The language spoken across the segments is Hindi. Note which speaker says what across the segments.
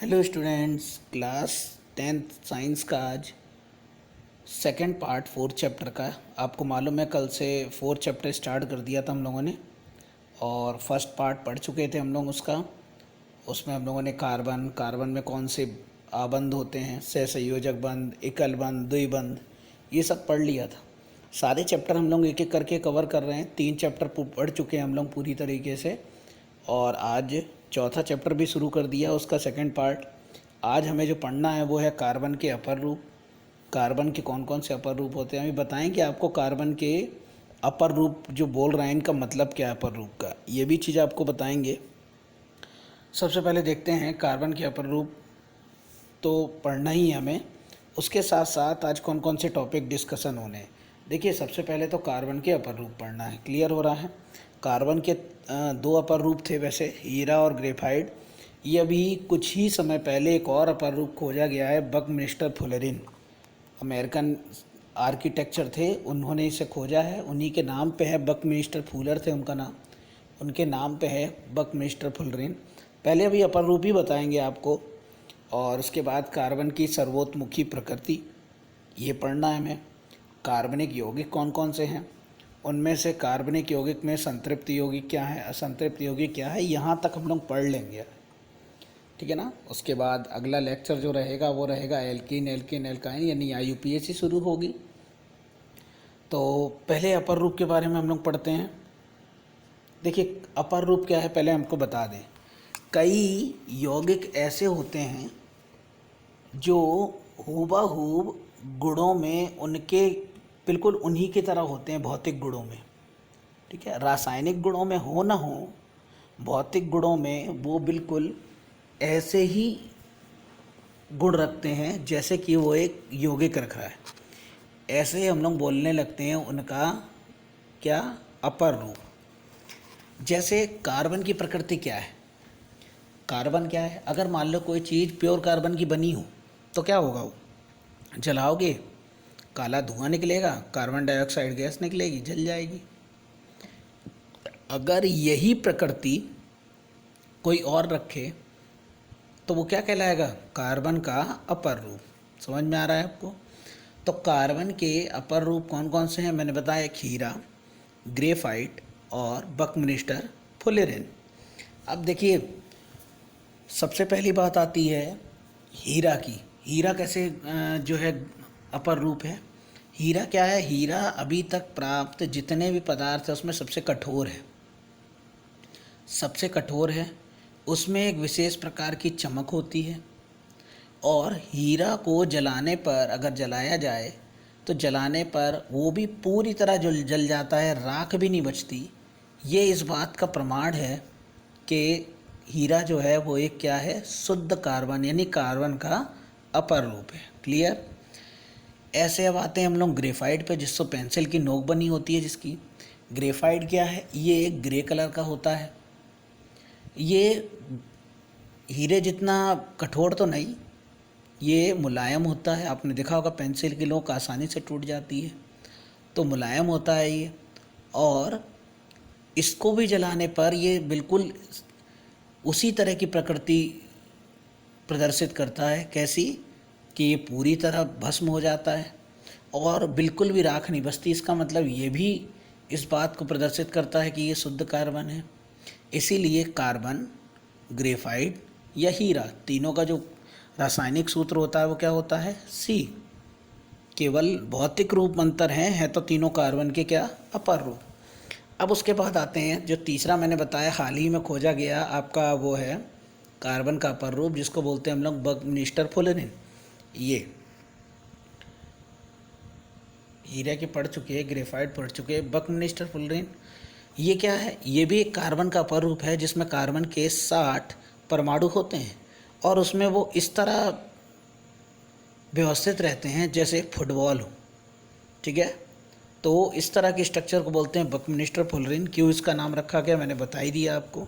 Speaker 1: Hello students, class 10th science का आज सेकंड पार्ट 4th चैप्टर का। आपको मालूम है कल से 4th चैप्टर स्टार्ट कर दिया था हम लोगों ने, और फर्स्ट पार्ट पढ़ चुके थे हम लोग उसका। उसमें हम लोगों ने कार्बन में कौन से आबंध होते हैं, सहसंयोजक बंध, एकल बंध, द्विबंध, ये सब पढ़ लिया था। सारे चैप्टर हम लोग एक एक करके कवर कर रहे हैं। 3 चैप्टर पढ़ चुके हैं हम लोग पूरी तरीके से, और आज चौथा चैप्टर भी शुरू कर दिया उसका सेकंड पार्ट। आज हमें जो पढ़ना है वो है कार्बन के अपर रूप। कार्बन के कौन कौन से अपर रूप होते हैं, अभी बताएंगे आपको। कार्बन के अपर रूप जो बोल रहे हैं इनका मतलब क्या है अपर रूप का, ये भी चीज़ आपको बताएंगे। सबसे पहले देखते हैं कार्बन के अपर रूप, तो पढ़ना ही है हमें। उसके साथ साथ आज कौन कौन से टॉपिक डिस्कशन होने हैं। देखिए, सबसे पहले तो कार्बन के अपर रूप पढ़ना है, क्लियर हो रहा है। कार्बन के दो अपर रूप थे वैसे, हीरा और ग्रेफाइट। ये अभी कुछ ही समय पहले एक और अपर रूप खोजा गया है, बकमिस्टर फुलेरिन। अमेरिकन आर्किटेक्चर थे, उन्होंने इसे खोजा है। उन्हीं के नाम पे है, बकमिस्टर फुलर थे उनका नाम, उनके नाम पे है बकमिस्टर फुलरिन। पहले अभी अपर रूप ही बताएंगे आपको, और उसके बाद कार्बन की सर्वोत्मुखी प्रकृति ये पढ़ना है हमें। कार्बनिक यौगिक कौन कौन से हैं, उनमें से कार्बनिक यौगिक में संतृप्त यौगिक क्या है, असंतृप्त यौगिक क्या है, यहाँ तक हम लोग पढ़ लेंगे, ठीक है ना। उसके बाद अगला लेक्चर जो रहेगा वो रहेगा एल्कीन, एल्कीन, एल्काइन, यानी IUPAC शुरू होगी। तो पहले अपर रूप के बारे में हम लोग पढ़ते हैं। देखिए, अपर रूप क्या है पहले हमको बता दें। कई यौगिक ऐसे होते हैं जो हूबहू गुणों में उनके बिल्कुल उन्हीं की तरह होते हैं, भौतिक गुणों में, ठीक है। रासायनिक गुणों में हो ना हो, भौतिक गुणों में वो बिल्कुल ऐसे ही गुण रखते हैं जैसे कि वो एक यौगिक रख रहा है। ऐसे हम लोग बोलने लगते हैं उनका क्या, अपर रूप। जैसे कार्बन की प्रकृति क्या है, कार्बन क्या है, अगर मान लो कोई चीज़ प्योर कार्बन की बनी हो तो क्या होगा, वो जलाओगे काला धुआं निकलेगा, कार्बन डाइऑक्साइड गैस निकलेगी, जल जाएगी। अगर यही प्रकृति कोई और रखे तो वो क्या कहलाएगा, कार्बन का अपर रूप। समझ में आ रहा है आपको। तो कार्बन के अपर रूप कौन कौन से हैं, मैंने बताया, हीरा, ग्रेफाइट और बकमिस्टर फुलेरिन। अब देखिए, सबसे पहली बात आती है हीरा की। हीरा कैसे जो है अपर रूप है। हीरा क्या है, हीरा अभी तक प्राप्त जितने भी पदार्थ हैं उसमें सबसे कठोर है, सबसे कठोर है। उसमें एक विशेष प्रकार की चमक होती है, और हीरा को जलाने पर, अगर जलाया जाए तो जलाने पर वो भी पूरी तरह जल जाता है, राख भी नहीं बचती। ये इस बात का प्रमाण है कि हीरा जो है वो एक क्या है, शुद्ध कार्बन, यानी कार्बन का अपर रूप है, क्लियर। ऐसे अब आते हैं हम लोग ग्रेफाइट पे, जिससे पेंसिल की नोक बनी होती है जिसकी। ग्रेफाइट क्या है, ये एक ग्रे कलर का होता है। ये हीरे जितना कठोर तो नहीं, ये मुलायम होता है। आपने देखा होगा पेंसिल की नोक आसानी से टूट जाती है, तो मुलायम होता है ये। और इसको भी जलाने पर ये बिल्कुल उसी तरह की प्रकृति प्रदर्शित करता है, कैसी कि ये पूरी तरह भस्म हो जाता है और बिल्कुल भी राख नहीं बचती। इसका मतलब ये भी इस बात को प्रदर्शित करता है कि ये शुद्ध कार्बन है। इसीलिए कार्बन, ग्रेफाइट या हीरा, तीनों का जो रासायनिक सूत्र होता है वो क्या होता है, C। केवल भौतिक रूप अंतर है तो तीनों कार्बन के क्या, अपर रूप। अब उसके बाद आते हैं जो तीसरा मैंने बताया, हाल ही में खोजा गया आपका, वो है कार्बन का अपर रूप, जिसको बोलते हैं हम लोग बकमिस्टर फुलेरिन। ये हीरा के पढ़ चुके, ग्रेफाइट पढ़ चुके, बकमिस्टर फुलेरिन ये क्या है, ये भी एक कार्बन का अपर रूप है, जिसमें कार्बन के 60 परमाणु होते हैं, और उसमें वो इस तरह व्यवस्थित रहते हैं जैसे फुटबॉल हो, ठीक है। तो इस तरह के स्ट्रक्चर को बोलते हैं बकमिस्टर फुलेरिन। क्यों इसका नाम रखा गया मैंने बता ही दिया आपको,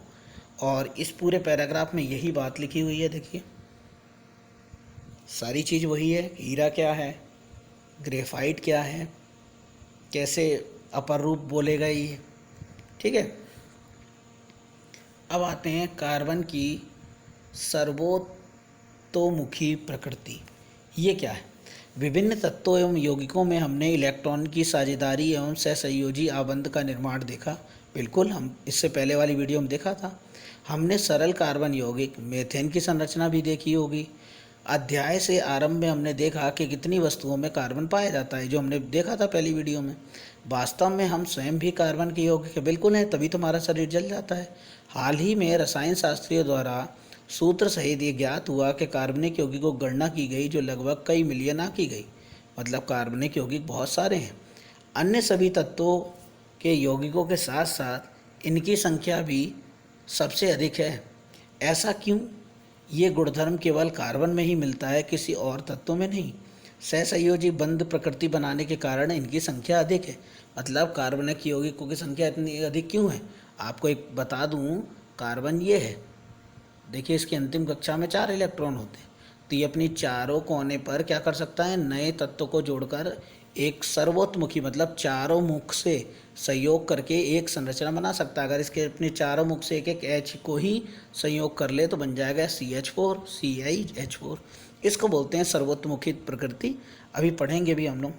Speaker 1: और इस पूरे पैराग्राफ में यही बात लिखी हुई है। देखिए, सारी चीज़ वही है। हीरा क्या है, ग्रेफाइट क्या है, कैसे अपर रूप बोलेगा ये, ठीक है। अब आते हैं कार्बन की सर्वोत्मुखी तत्वमुखी प्रकृति। ये क्या है? विभिन्न तत्वों एवं यौगिकों में हमने इलेक्ट्रॉन की साझेदारी एवं सहसंयोजी आबंध का निर्माण देखा। बिल्कुल, हम इससे पहले वाली वीडियो में देखा था। हमने सरल कार्बन यौगिक मीथेन की संरचना भी देखी होगी। अध्याय से आरंभ में हमने देखा कि कितनी वस्तुओं में कार्बन पाया जाता है, जो हमने देखा था पहली वीडियो में। वास्तव में हम स्वयं भी कार्बन के यौगिक बिल्कुल हैं, तभी तो हमारा शरीर जल जाता है। हाल ही में रसायन शास्त्रियों द्वारा सूत्र सहित ये ज्ञात हुआ कि कार्बनिक यौगिकों की गणना की गई, जो लगभग कई मिलियन आंकी गई। मतलब कार्बनिक यौगिक बहुत सारे हैं। अन्य सभी तत्वों के यौगिकों के साथ साथ इनकी संख्या भी सबसे अधिक है। ऐसा क्यों? ये गुणधर्म केवल कार्बन में ही मिलता है, किसी और तत्वों में नहीं। सहसंयोजी बंध प्रकृति बनाने के कारण इनकी संख्या अधिक है। मतलब कार्बनिक यौगिकों की संख्या इतनी अधिक क्यों है? आपको एक बता दूं, कार्बन ये है, देखिए इसकी अंतिम कक्षा में 4 इलेक्ट्रॉन होते हैं। तो ये अपनी चारों कोने पर क्या कर सकता है? नए तत्वों को जोड़कर एक सर्वोत्मुखी, मतलब चारों मुख से संयोग करके एक संरचना बना सकता है। अगर इसके अपने चारों मुख से एक एक H को ही संयोग कर ले तो बन जाएगा CH4 CiH4। इसको बोलते हैं सर्वोत्मुखी प्रकृति। अभी पढ़ेंगे भी हम लोग।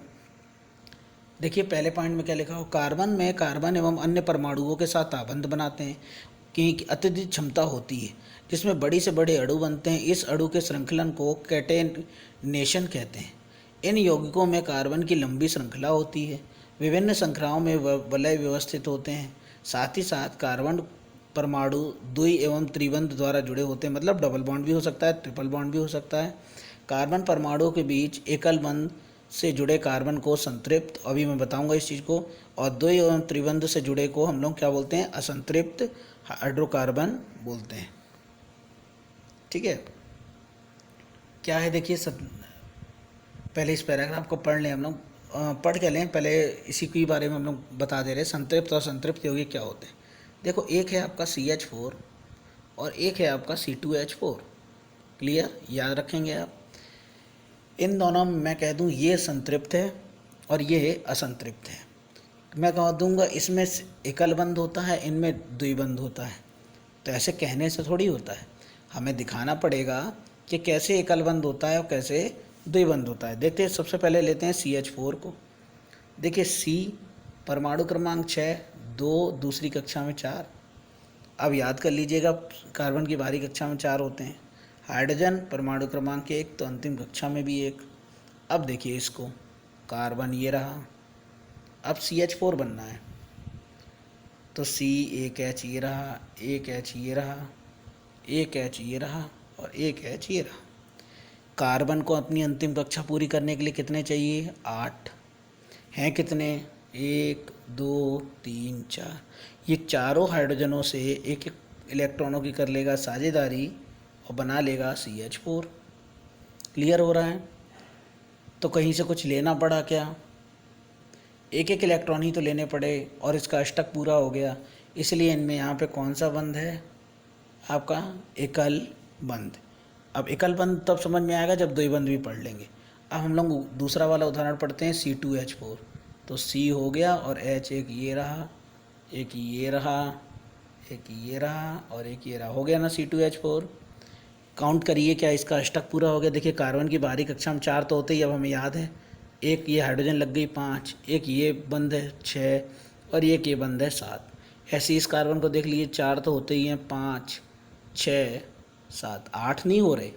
Speaker 1: देखिए पहले पॉइंट में क्या लिखा हो? कार्बन में कार्बन एवं अन्य परमाणुओं के साथ आबंध बनाते हैं कि अत्यधिक क्षमता होती है, जिसमें बड़ी से बड़े अणु बनते हैं। इस अणु के श्रृंखलन को कैटेनेशन कहते हैं। इन यौगिकों में कार्बन की लंबी श्रृंखला होती है। विभिन्न श्रृंखलाओं में वलय व्यवस्थित होते हैं। साथ ही साथ कार्बन परमाणु द्वि एवं त्रिबंध द्वारा जुड़े होते हैं। मतलब डबल बॉन्ड भी हो सकता है, ट्रिपल बॉन्ड भी हो सकता है। कार्बन परमाणुओं के बीच एकल बंध से जुड़े कार्बन को संतृप्त, अभी मैं बताऊंगा इस चीज़ को, और द्वि एवं त्रिबंध से जुड़े को हम लोग क्या बोलते हैं? असंतृप्त हाइड्रोकार्बन बोलते हैं। ठीक है, क्या है देखिए पहले इस पैराग्राफ को पढ़ लें हम लोग, पढ़ के लें पहले, इसी के बारे में हम लोग बता दे रहे हैं संतृप्त और संतृप्त यौगिक क्या होते हैं। देखो, एक है आपका CH4 और एक है आपका C2H4। क्लियर? याद रखेंगे आप। इन दोनों में मैं कह दूं ये संतृप्त है और ये असंतृप्त है। मैं कह दूंगा इसमें एकल बंध होता है, इनमें द्विबंध होता है। तो ऐसे कहने से थोड़ी होता है, हमें दिखाना पड़ेगा कि कैसे एकल बंध होता है और कैसे द्विबंध होता है। देखते हैं, सबसे पहले लेते हैं CH4 को। देखिए C परमाणु क्रमांक 6, 2 दूसरी कक्षा में 4। अब याद कर लीजिएगा, कार्बन की बाहरी कक्षा में 4 होते हैं। हाइड्रोजन परमाणु क्रमांक 1, तो अंतिम कक्षा में भी 1। अब देखिए इसको, कार्बन ये रहा, अब CH4 बनना है तो C, एक H ये रहा, एक H ये रहा, एक H ये रहा और एक H ये रहा। कार्बन को अपनी अंतिम कक्षा पूरी करने के लिए कितने चाहिए? 8 हैं। कितने? 1 2 3 4। ये चारों हाइड्रोजनों से एक एक इलेक्ट्रॉनों की कर लेगा साझेदारी और बना लेगा CH4। क्लियर हो रहा है? तो कहीं से कुछ लेना पड़ा क्या? एक एक इलेक्ट्रॉन ही तो लेने पड़े और इसका अष्टक पूरा हो गया। इसलिए इनमें यहाँ पे कौन सा बंध है? आपका एकल बंध। अब एकल बंध तब समझ में आएगा जब द्विबंध भी पढ़ लेंगे। अब हम लोग दूसरा वाला उदाहरण पढ़ते हैं, C2H4। तो C हो गया और H, एक ये रहा, एक ये रहा, एक ये रहा और एक ये रहा। हो गया ना C2H4। काउंट करिए, क्या इसका अष्टक पूरा हो गया? देखिए कार्बन की बाहरी कक्षा में 4 तो होते ही, अब हमें याद है। एक ये हाइड्रोजन लग गई 5, एक ये बंध है 6 और एक ये बंध है 7। ऐसे इस कार्बन को देख लीजिए, 4 तो होते ही हैं, 5 6 7 8 नहीं हो रहे।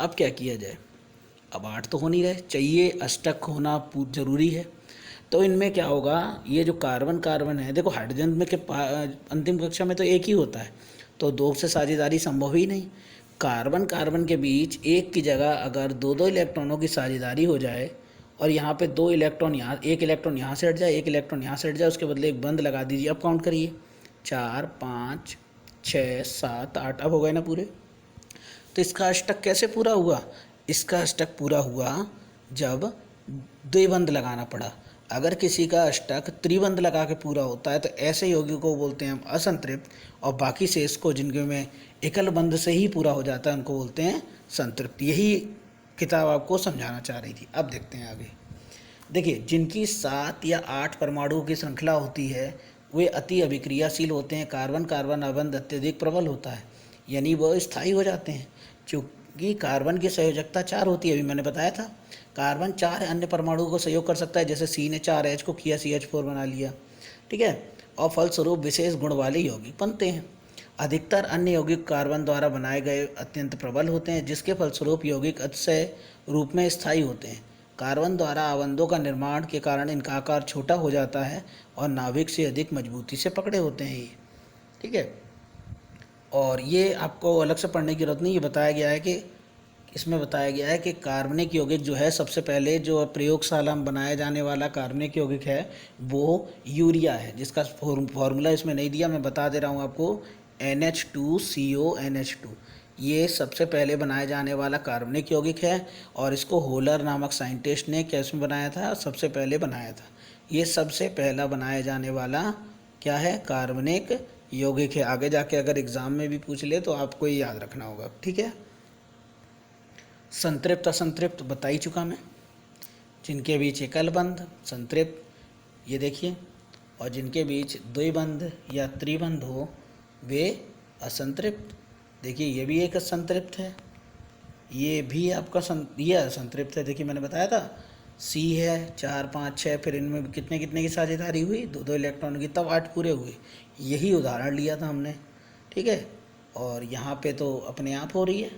Speaker 1: अब क्या किया जाए? अब 8 तो हो नहीं रहे, चाहिए अष्टक होना ज़रूरी है। तो इनमें क्या होगा? ये जो कार्बन कार्बन है, देखो हाइड्रोजन में के अंतिम कक्षा में तो एक ही होता है, तो 2 से साझेदारी संभव ही नहीं। कार्बन कार्बन के बीच एक की जगह अगर 2-2 इलेक्ट्रॉनों की साझेदारी हो जाए और यहाँ पे 2 इलेक्ट्रॉन यहाँ, एक इलेक्ट्रॉन यहाँ से हट जाए, एक इलेक्ट्रॉन यहाँ से हट जाए, उसके बदले एक बंध लगा दीजिए। अब काउंट करिए, 4 5 6 7 8। अब हो गए ना पूरे। तो इसका अष्टक कैसे पूरा हुआ? इसका अष्टक पूरा हुआ जब द्विबंध लगाना पड़ा। अगर किसी का अष्टक त्रिबंध लगा के पूरा होता है तो ऐसे यौगिकों को बोलते हैं हम असंतृप्त, और बाकी शेष को जिनके में एकल बंध से ही पूरा हो जाता है उनको बोलते हैं संतृप्त। यही किताब आपको समझाना चाह रही थी। अब देखते हैं आगे। देखिए, जिनकी 7 या 8 परमाणुओं की श्रृंखला होती है वे अति अभिक्रियाशील होते हैं। कार्बन कार्बन अबंध अत्यधिक प्रबल होता है, यानी वह स्थायी हो जाते हैं। जो कि कार्बन की संयोजकता 4 होती है, अभी मैंने बताया था। कार्बन 4 अन्य परमाणुओं को संयोग कर सकता है, जैसे सी ने 4H को किया, CH4 बना लिया, ठीक है, और फलस्वरूप विशेष गुण वाले यौगिक बनते हैं। अधिकतर अन्य यौगिक कार्बन द्वारा बनाए गए अत्यंत प्रबल होते हैं, जिसके फलस्वरूप यौगिक अतिशय रूप में स्थायी होते हैं। कार्बन द्वारा आबंधों का निर्माण के कारण इनका आकार छोटा हो जाता है और नाभिक से अधिक मजबूती से पकड़े होते हैं ये, ठीक है। और ये आपको अलग से पढ़ने की जरूरत नहीं, ये बताया गया है कि इसमें बताया गया है कि कार्बनिक यौगिक जो है, सबसे पहले जो प्रयोगशाला में बनाया जाने वाला कार्बनिक यौगिक है वो यूरिया है, जिसका फॉर्मूला इसमें नहीं दिया, मैं बता दे रहा हूँ आपको, NH2CONH2। ये सबसे पहले बनाया जाने वाला कार्बनिक यौगिक है, और इसको होलर नामक साइंटिस्ट ने क्या इसमें बनाया था, सबसे पहले बनाया था। ये सबसे पहला बनाया जाने वाला क्या है, कार्बनिक यौगिक है। आगे जाके अगर एग्ज़ाम में भी पूछ ले तो आपको ये याद रखना होगा, ठीक है। संतृप्त असंतृप्त बता ही चुका मैं, जिनके बीच एकल बंध संतृप्त, ये देखिए, और जिनके बीच द्विबंध या त्रिबंध हो वे असंतृप्त। देखिए ये भी एक असंतृप्त है, ये भी आपका ये असंतृप्त है। देखिए मैंने बताया था C है 4 5 6, फिर इनमें कितने कितने की साझेदारी हुई, 2 2 इलेक्ट्रॉन की, तब 8 पूरे हुए। यही उदाहरण लिया था हमने, ठीक है। और यहाँ पे तो अपने आप हो रही है,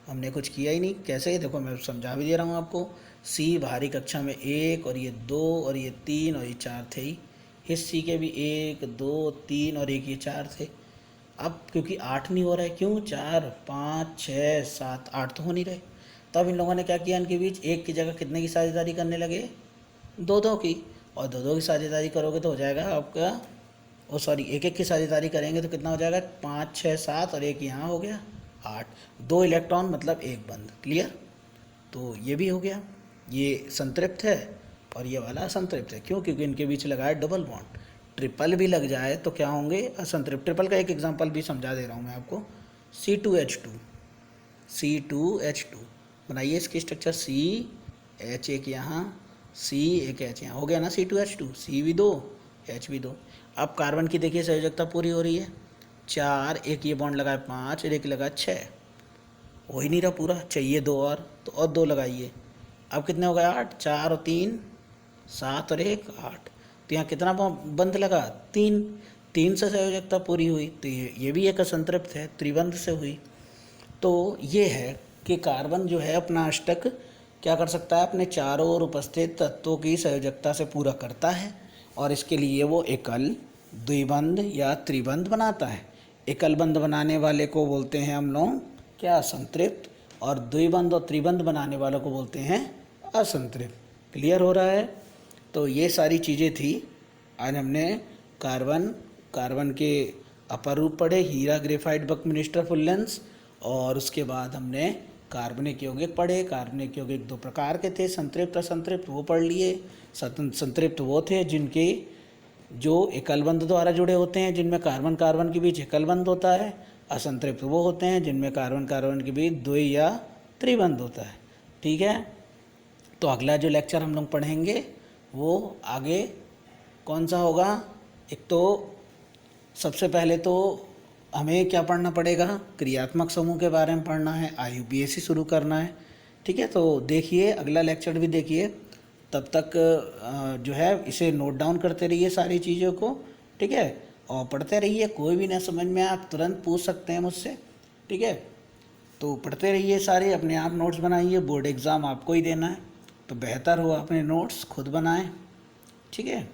Speaker 1: हमने कुछ किया ही नहीं। कैसे, देखो मैं समझा भी दे रहा हूँ आपको। C बाहरी कक्षा में 1 और ये 2 और ये 3 और ये 4 थे ही, इस C के भी 1 2 3 और एक ये 4 थे। अब क्योंकि 8 नहीं हो रहा है, क्यों, 4 5 6 7 8 तो हो नहीं रहे, तब इन लोगों ने क्या किया, इनके बीच एक की जगह कितने की साझेदारी करने लगे, 2 2 की। और 2 2 की साझेदारी करोगे तो हो जाएगा आपका, ओ सॉरी, एक एक की साझेदारी करेंगे तो कितना हो जाएगा, 5 6 7 और एक यहाँ हो गया 8, 2 इलेक्ट्रॉन मतलब एक बंध। क्लियर, तो ये भी हो गया, ये संतृप्त है और ये वाला असंतृप्त है। क्यों, क्योंकि इनके बीच लगा है डबल बॉन्ड। ट्रिपल भी लग जाए तो क्या होंगे, असंतृप्त। ट्रिपल का एक एग्जांपल भी समझा दे रहा हूँ मैं आपको, C2H2 बनाइए इसकी स्ट्रक्चर, CH एक यहाँ, C एक H यहाँ, हो गया ना C2H2, C भी 2 H भी 2। अब कार्बन की देखिए संयोजकता पूरी हो रही है, 4, एक ये बॉन्ड लगा है 5 और एक लगा 6, हो ही नहीं रहा पूरा, चाहिए 2 और, तो और 2 लगाइए। अब कितने हो गए, 8, 4 और 3 7 और 1 8, तो यहाँ कितना बंध लगा, 3, 3 से संयोजकता पूरी हुई, तो ये भी एक असंतृप्त है, त्रिबंध से हुई। तो ये है कि कार्बन जो है अपना अष्टक क्या कर सकता है, अपने चारों ओर उपस्थित तत्वों की संयोजकता से पूरा करता है, और इसके लिए वो एकल, द्विबंध या त्रिबंध बनाता है। एकल बंध बनाने वाले को बोलते हैं हम लोग क्या, संतृप्त, और द्विबंध और त्रिबंध बनाने वालों को बोलते हैं असंतृप्त। क्लियर हो रहा है। तो ये सारी चीज़ें थी, आज हमने कार्बन के अपर रूप पढ़े, हीरा, ग्रेफाइट, बकमिनिस्टर, फुल्लेंस, और उसके बाद हमने कार्बनिक यौगिक पढ़े। कार्बनिक यौगिक 2 प्रकार के थे, संतृप्त असंतृप्त, वो पढ़ लिए। संतृप्त वो थे जिनके जो एकल बंध द्वारा जुड़े होते हैं, जिनमें कार्बन कार्बन के बीच एकल बंध होता है। असंतृप्त वो होते हैं जिनमें कार्बन कार्बन के बीच द्वि या त्रिबंध होता है, ठीक है। तो अगला जो लेक्चर हम लोग पढ़ेंगे वो आगे कौन सा होगा, एक तो सबसे पहले तो हमें क्या पढ़ना पड़ेगा, क्रियात्मक समूह के बारे में पढ़ना है, IUPAC शुरू करना है, ठीक है। तो देखिए अगला लेक्चर भी देखिए, तब तक जो है इसे नोट डाउन करते रहिए सारी चीज़ों को, ठीक है, और पढ़ते रहिए। कोई भी ना समझ में आप तुरंत पूछ सकते हैं मुझसे, ठीक है। तो पढ़ते रहिए सारे, अपने आप नोट्स बनाइए, बोर्ड एग्ज़ाम आपको ही देना है, तो बेहतर हो अपने नोट्स खुद बनाएं, ठीक है।